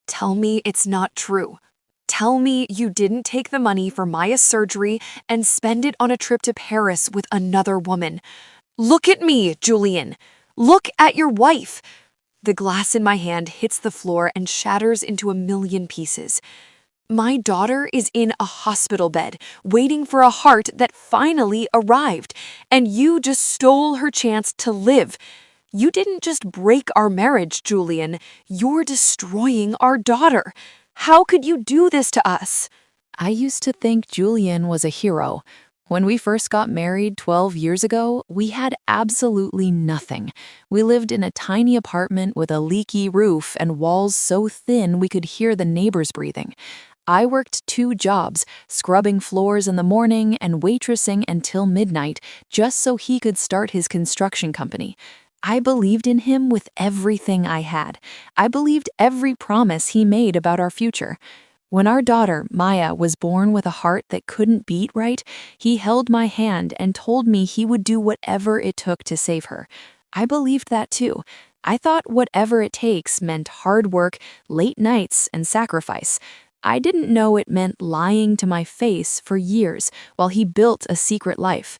Tell me it's not true. Tell me you didn't take the money for Maya's surgery and spend it on a trip to Paris with another woman. Look at me, Julian. Look at your wife. The glass in my hand hits the floor and shatters into a million pieces. My daughter is in a hospital bed, waiting for a heart that finally arrived, and you just stole her chance to live. You didn't just break our marriage, Julian. You're destroying our daughter. How could you do this to us? I used to think Julian was a hero. When we first got married 12 years ago, we had absolutely nothing. We lived in a tiny apartment with a leaky roof and walls so thin we could hear the neighbors breathing. I worked 2 jobs, scrubbing floors in the morning and waitressing until midnight, just so he could start his construction company. I believed in him with everything I had. I believed every promise he made about our future. When our daughter, Maya, was born with a heart that couldn't beat right, he held my hand and told me he would do whatever it took to save her. I believed that too. I thought whatever it takes meant hard work, late nights, and sacrifice. I didn't know it meant lying to my face for years while he built a secret life.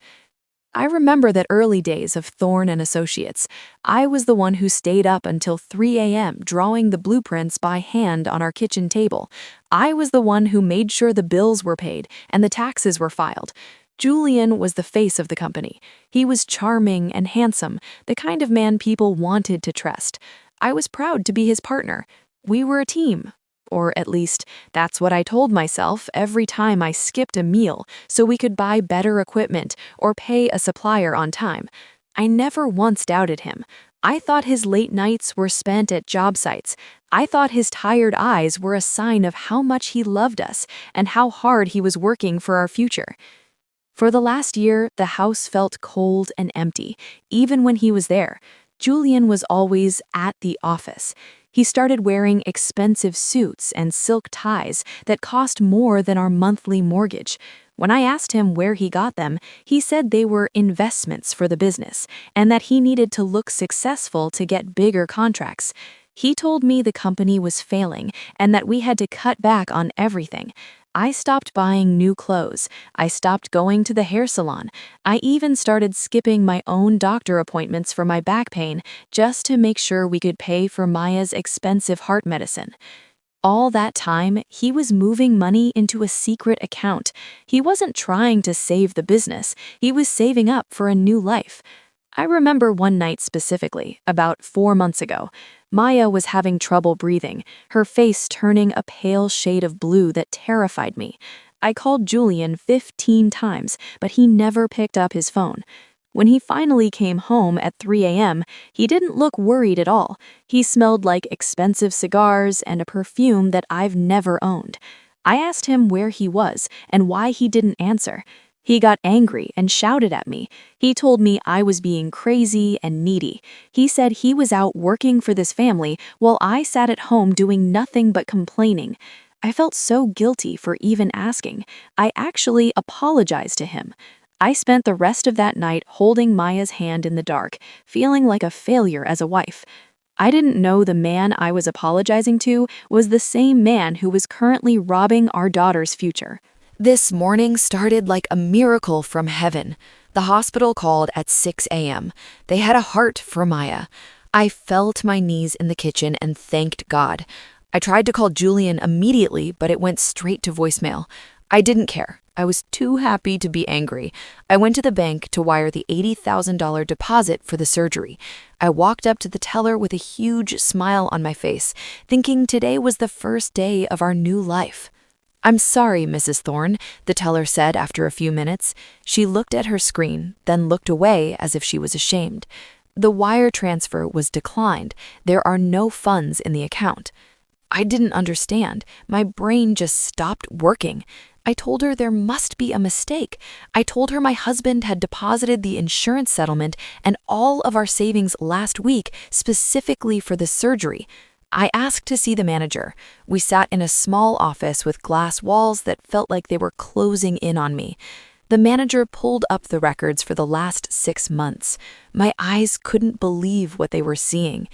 I remember that early days of Thorne and Associates. I was the one who stayed up until 3 a.m. drawing the blueprints by hand on our kitchen table. I was the one who made sure the bills were paid and the taxes were filed. Julian was the face of the company. He was charming and handsome, the kind of man people wanted to trust. I was proud to be his partner. We were a team. Or at least, that's what I told myself every time I skipped a meal so we could buy better equipment or pay a supplier on time. I never once doubted him. I thought his late nights were spent at job sites. I thought his tired eyes were a sign of how much he loved us and how hard he was working for our future. For the last year, the house felt cold and empty, even when he was there. Julian was always at the office. He started wearing expensive suits and silk ties that cost more than our monthly mortgage. When I asked him where he got them, he said they were investments for the business and that he needed to look successful to get bigger contracts. He told me the company was failing and that we had to cut back on everything. I stopped buying new clothes. I stopped going to the hair salon. I even started skipping my own doctor appointments for my back pain just to make sure we could pay for Maya's expensive heart medicine. All that time, he was moving money into a secret account. He wasn't trying to save the business. He was saving up for a new life. I remember one night specifically, about 4 months ago. Maya was having trouble breathing, her face turning a pale shade of blue that terrified me. I called Julian 15 times, but he never picked up his phone. When he finally came home at 3 a.m., he didn't look worried at all. He smelled like expensive cigars and a perfume that I've never owned. I asked him where he was and why he didn't answer. He got angry and shouted at me. He told me I was being crazy and needy. He said he was out working for this family while I sat at home doing nothing but complaining. I felt so guilty for even asking. I actually apologized to him. I spent the rest of that night holding Maya's hand in the dark, feeling like a failure as a wife. I didn't know the man I was apologizing to was the same man who was currently robbing our daughter's future. This morning started like a miracle from heaven. The hospital called at 6 a.m. They had a heart for Maya. I fell to my knees in the kitchen and thanked God. I tried to call Julian immediately, but it went straight to voicemail. I didn't care. I was too happy to be angry. I went to the bank to wire the $80,000 deposit for the surgery. I walked up to the teller with a huge smile on my face, thinking today was the first day of our new life. "I'm sorry, Mrs. Thorne," the teller said after a few minutes. She looked at her screen, then looked away as if she was ashamed. "The wire transfer was declined. There are no funds in the account." I didn't understand. My brain just stopped working. I told her there must be a mistake. I told her my husband had deposited the insurance settlement and all of our savings last week specifically for the surgery. I asked to see the manager. We sat in a small office with glass walls that felt like they were closing in on me. The manager pulled up the records for the last 6 months. My eyes couldn't believe what they were seeing.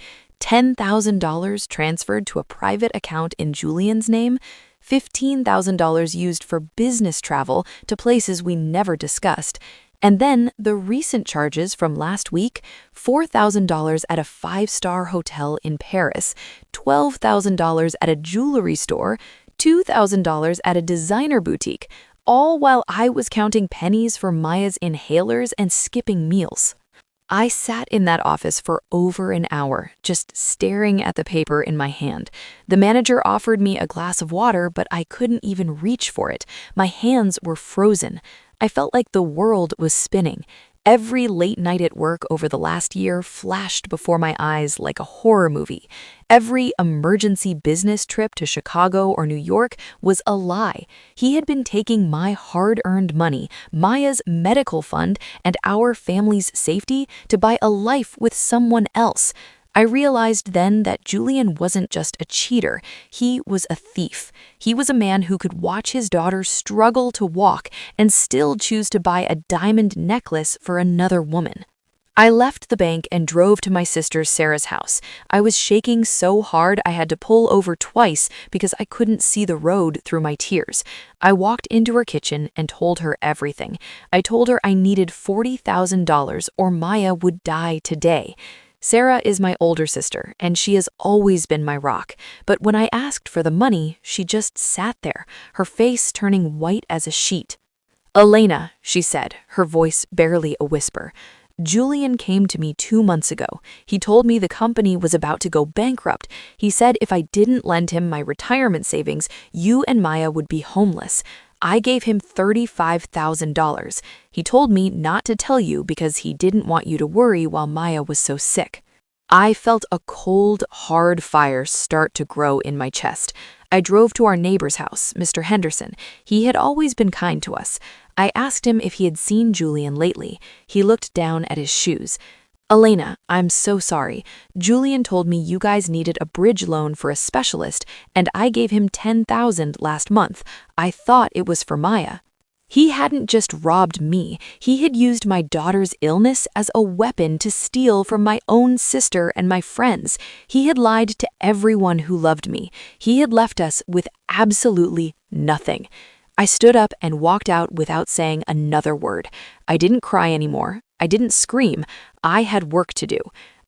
$10,000 transferred to a private account in Julian's name, $15,000 used for business travel to places we never discussed, and then the recent charges from last week, $4,000 at a five-star hotel in Paris, $12,000 at a jewelry store, $2,000 at a designer boutique, all while I was counting pennies for Maya's inhalers and skipping meals. I sat in that office for over an hour, just staring at the paper in my hand. The manager offered me a glass of water, but I couldn't even reach for it. My hands were frozen. I felt like the world was spinning. Every late night at work over the last year flashed before my eyes like a horror movie. Every emergency business trip to Chicago or New York was a lie. He had been taking my hard-earned money, Maya's medical fund, and our family's safety to buy a life with someone else. I realized then that Julian wasn't just a cheater, he was a thief. He was a man who could watch his daughter struggle to walk and still choose to buy a diamond necklace for another woman. I left the bank and drove to my sister Sarah's house. I was shaking so hard I had to pull over twice because I couldn't see the road through my tears. I walked into her kitchen and told her everything. I told her I needed $40,000 or Maya would die today. Sarah is my older sister, and she has always been my rock. But when I asked for the money, she just sat there, her face turning white as a sheet. "Elena," she said, her voice barely a whisper. "Julian came to me 2 months ago. He told me the company was about to go bankrupt. He said if I didn't lend him my retirement savings, you and Maya would be homeless. I gave him $35,000. He told me not to tell you because he didn't want you to worry while Maya was so sick." I felt a cold, hard fire start to grow in my chest. I drove to our neighbor's house, Mr. Henderson. He had always been kind to us. I asked him if he had seen Julian lately. He looked down at his shoes. "Elena, I'm so sorry. Julian told me you guys needed a bridge loan for a specialist, and I gave him $10,000 last month. I thought it was for Maya." He hadn't just robbed me, he had used my daughter's illness as a weapon to steal from my own sister and my friends. He had lied to everyone who loved me. He had left us with absolutely nothing. I stood up and walked out without saying another word. I didn't cry anymore. I didn't scream. I had work to do.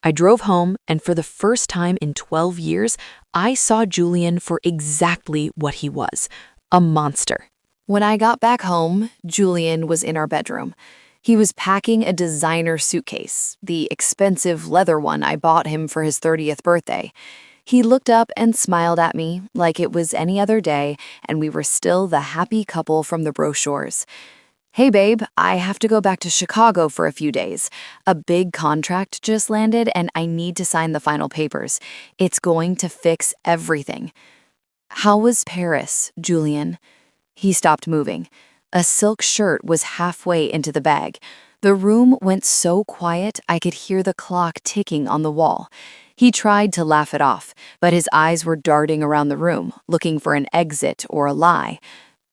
I drove home, and for the first time in 12 years, I saw Julian for exactly what he was, a monster. When I got back home, Julian was in our bedroom. He was packing a designer suitcase, the expensive leather one I bought him for his 30th birthday. He looked up and smiled at me like it was any other day and we were still the happy couple from the brochures. "Hey babe, I have to go back to Chicago for a few days. A big contract just landed and I need to sign the final papers. It's going to fix everything." "How was Paris, Julian?" He stopped moving. A silk shirt was halfway into the bag. The room went so quiet I could hear the clock ticking on the wall. He tried to laugh it off, but his eyes were darting around the room, looking for an exit or a lie.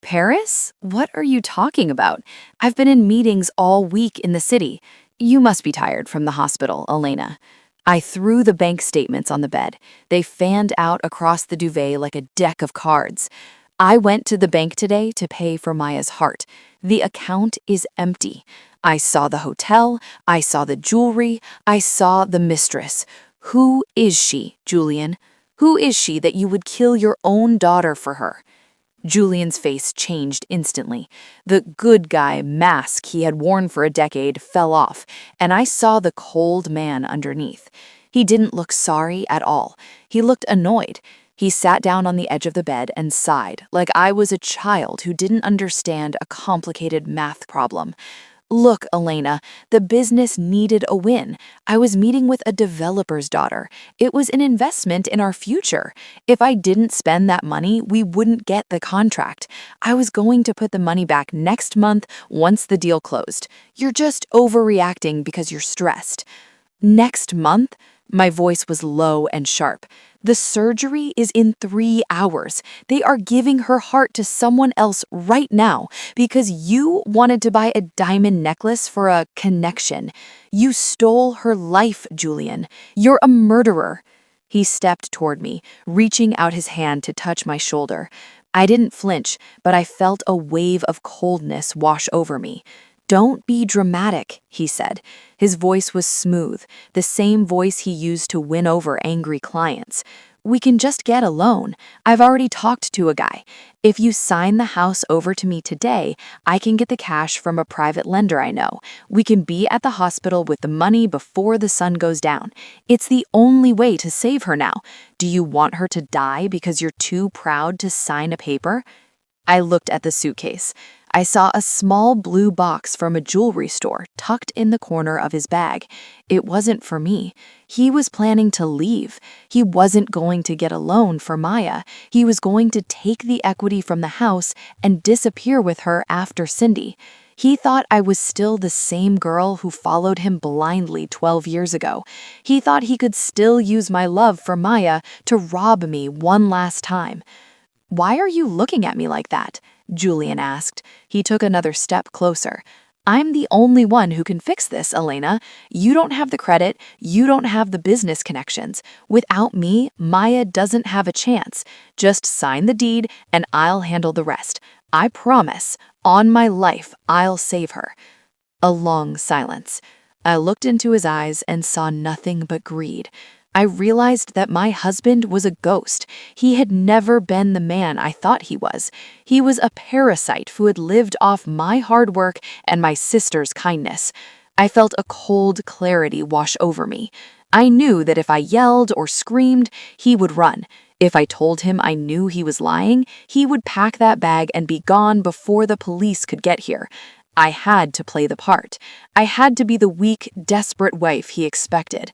"Paris? What are you talking about? I've been in meetings all week in the city. You must be tired from the hospital, Elena." I threw the bank statements on the bed. They fanned out across the duvet like a deck of cards. "I went to the bank today to pay for Maya's heart. The account is empty. I saw the hotel, I saw the jewelry, I saw the mistress. Who is she, Julian? Who is she that you would kill your own daughter for her?" Julian's face changed instantly. The good guy mask he had worn for a decade fell off, and I saw the cold man underneath. He didn't look sorry at all. He looked annoyed. He sat down on the edge of the bed and sighed, like I was a child who didn't understand a complicated math problem. "Look, Elena, the business needed a win. I was meeting with a developer's daughter. It was an investment in our future. If I didn't spend that money, we wouldn't get the contract. I was going to put the money back next month once the deal closed. You're just overreacting because you're stressed." "Next month?" My voice was low and sharp. "The surgery is in 3 hours. They are giving her heart to someone else right now because you wanted to buy a diamond necklace for a connection. You stole her life, Julian. You're a murderer." He stepped toward me, reaching out his hand to touch my shoulder. I didn't flinch, but I felt a wave of coldness wash over me. "Don't be dramatic," he said. His voice was smooth, the same voice he used to win over angry clients. "We can just get a loan. I've already talked to a guy. If you sign the house over to me today, I can get the cash from a private lender I know. We can be at the hospital with the money before the sun goes down. It's the only way to save her now. Do you want her to die because you're too proud to sign a paper?" I looked at the suitcase. I saw a small blue box from a jewelry store tucked in the corner of his bag. It wasn't for me. He was planning to leave. He wasn't going to get a loan for Maya. He was going to take the equity from the house and disappear with her after Cindy. He thought I was still the same girl who followed him blindly 12 years ago. He thought he could still use my love for Maya to rob me one last time. "Why are you looking at me like that?" Julian asked. He took another step closer. "I'm the only one who can fix this, Elena. You don't have the credit, you don't have the business connections. Without me, Maya doesn't have a chance. Just sign the deed and I'll handle the rest. I promise, on my life, I'll save her." A long silence. I looked into his eyes and saw nothing but greed. I realized that my husband was a ghost. He had never been the man I thought he was. He was a parasite who had lived off my hard work and my sister's kindness. I felt a cold clarity wash over me. I knew that if I yelled or screamed, he would run. If I told him I knew he was lying, he would pack that bag and be gone before the police could get here. I had to play the part. I had to be the weak, desperate wife he expected.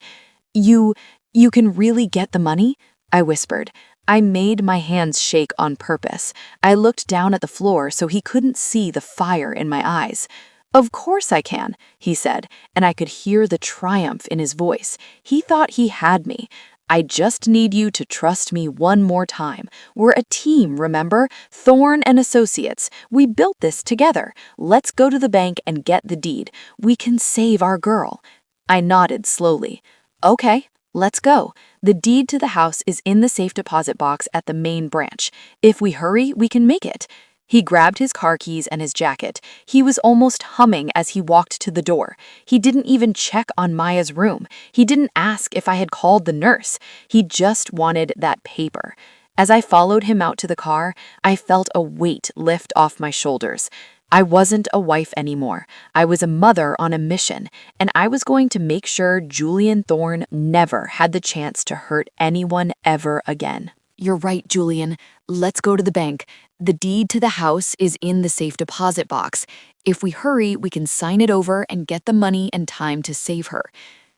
You can really get the money?" I whispered. I made my hands shake on purpose. I looked down at the floor so he couldn't see the fire in my eyes. "Of course I can," he said, and I could hear the triumph in his voice. He thought he had me. "I just need you to trust me one more time. We're a team, remember? Thorne and Associates. We built this together. Let's go to the bank and get the deed. We can save our girl." I nodded slowly. "Okay. Let's go. The deed to the house is in the safe deposit box at the main branch. If we hurry, we can make it." He grabbed his car keys and his jacket. He was almost humming as he walked to the door. He didn't even check on Maya's room. He didn't ask if I had called the nurse. He just wanted that paper. As I followed him out to the car, I felt a weight lift off my shoulders. I wasn't a wife anymore. I was a mother on a mission, and I was going to make sure Julian Thorne never had the chance to hurt anyone ever again. "You're right, Julian. Let's go to the bank. The deed to the house is in the safe deposit box. If we hurry, we can sign it over and get the money and time to save her."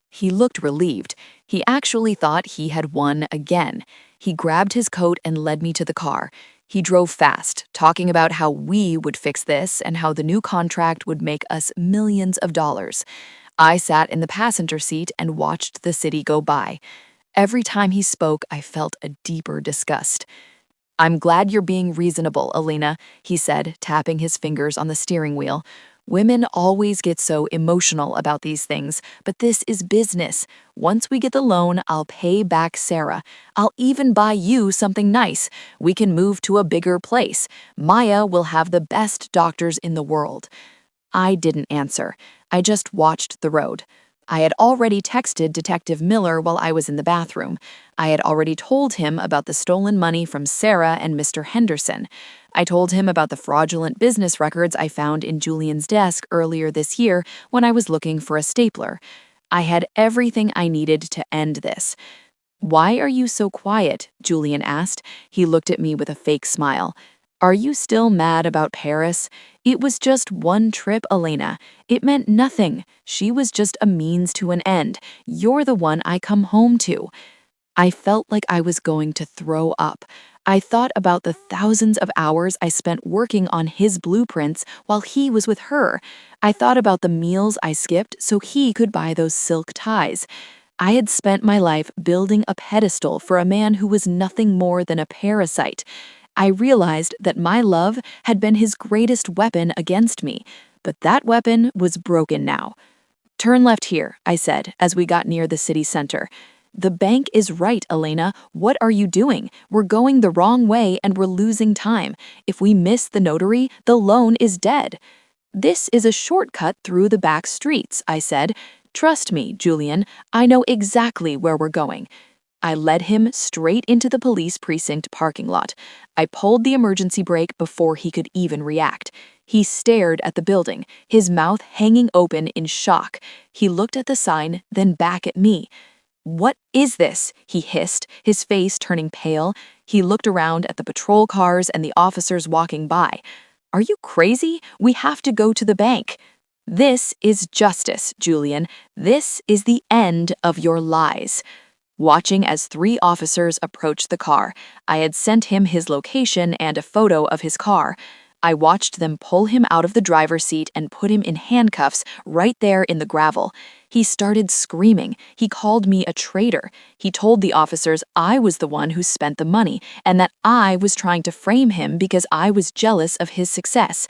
He looked relieved. He actually thought he had won again. He grabbed his coat and led me to the car. He drove fast, talking about how we would fix this and how the new contract would make us millions of dollars. I sat in the passenger seat and watched the city go by. Every time he spoke, I felt a deeper disgust. "I'm glad you're being reasonable, Elena," he said, tapping his fingers on the steering wheel. "Women always get so emotional about these things, but this is business. Once we get the loan, I'll pay back Sarah. I'll even buy you something nice. We can move to a bigger place. Maya will have the best doctors in the world." I didn't answer. I just watched the road. I had already texted Detective Miller while I was in the bathroom. I had already told him about the stolen money from Sarah and Mr. Henderson. I told him about the fraudulent business records I found in Julian's desk earlier this year when I was looking for a stapler. I had everything I needed to end this. "Why are you so quiet?" Julian asked. He looked at me with a fake smile. "Are you still mad about Paris? It was just one trip, Elena. It meant nothing. She was just a means to an end. You're the one I come home to." I felt like I was going to throw up. I thought about the thousands of hours I spent working on his blueprints while he was with her. I thought about the meals I skipped so he could buy those silk ties. I had spent my life building a pedestal for a man who was nothing more than a parasite. I realized that my love had been his greatest weapon against me, but that weapon was broken now. "Turn left here," I said as we got near the city center. "The bank is right, Elena. What are you doing? We're going the wrong way and we're losing time. If we miss the notary, the loan is dead." "This is a shortcut through the back streets," I said. "Trust me, Julian, I know exactly where we're going." I led him straight into the police precinct parking lot. I pulled the emergency brake before he could even react. He stared at the building, his mouth hanging open in shock. He looked at the sign, then back at me. "What is this?" he hissed, his face turning pale. He looked around at the patrol cars and the officers walking by. "Are you crazy? We have to go to the bank." "This is justice, Julian. This is the end of your lies." Watching as 3 officers approached the car, I had sent him his location and a photo of his car. I watched them pull him out of the driver's seat and put him in handcuffs right there in the gravel. He started screaming. He called me a traitor. He told the officers I was the one who spent the money and that I was trying to frame him because I was jealous of his success.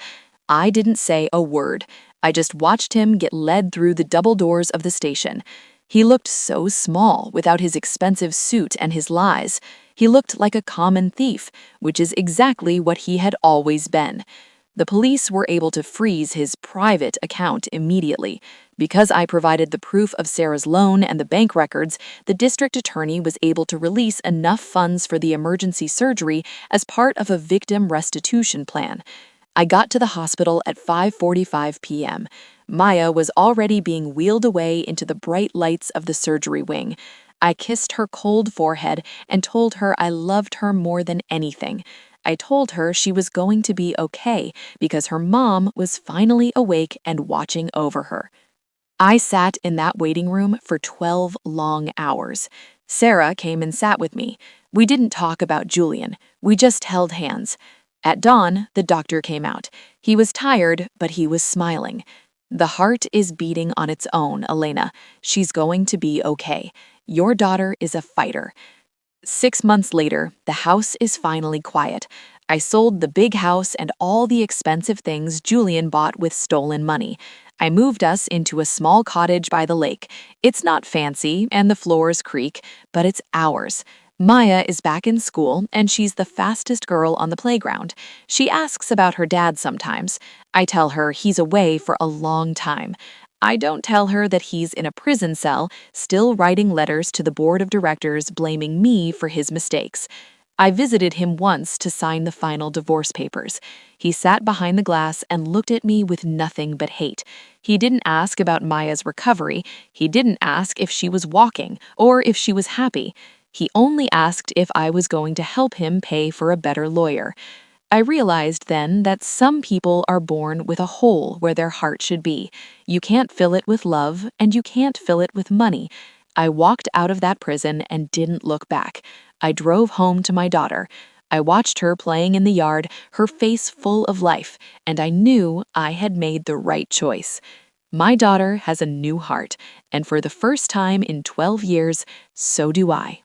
I didn't say a word. I just watched him get led through the double doors of the station. He looked so small without his expensive suit and his lies. He looked like a common thief, which is exactly what he had always been. The police were able to freeze his private account immediately. Because I provided the proof of Sarah's loan and the bank records, the district attorney was able to release enough funds for the emergency surgery as part of a victim restitution plan. I got to the hospital at 5:45 p.m. Maya was already being wheeled away into the bright lights of the surgery wing. I kissed her cold forehead and told her I loved her more than anything. I told her she was going to be okay because her mom was finally awake and watching over her. I sat in that waiting room for 12 long hours. Sarah came and sat with me. We didn't talk about Julian. We just held hands. At dawn, the doctor came out. He was tired, but he was smiling. "The heart is beating on its own, Elena. She's going to be okay. Your daughter is a fighter." 6 months later, the house is finally quiet. I sold the big house and all the expensive things Julian bought with stolen money. I moved us into a small cottage by the lake. It's not fancy and the floors creak, but it's ours. Maya is back in school and she's the fastest girl on the playground. She asks about her dad sometimes. I tell her he's away for a long time. I don't tell her that he's in a prison cell, still writing letters to the board of directors blaming me for his mistakes. I visited him once to sign the final divorce papers. He sat behind the glass and looked at me with nothing but hate. He didn't ask about Maya's recovery. He didn't ask if she was walking or if she was happy. He only asked if I was going to help him pay for a better lawyer. I realized then that some people are born with a hole where their heart should be. You can't fill it with love, and you can't fill it with money. I walked out of that prison and didn't look back. I drove home to my daughter. I watched her playing in the yard, her face full of life, and I knew I had made the right choice. My daughter has a new heart, and for the first time in 12 years, so do I.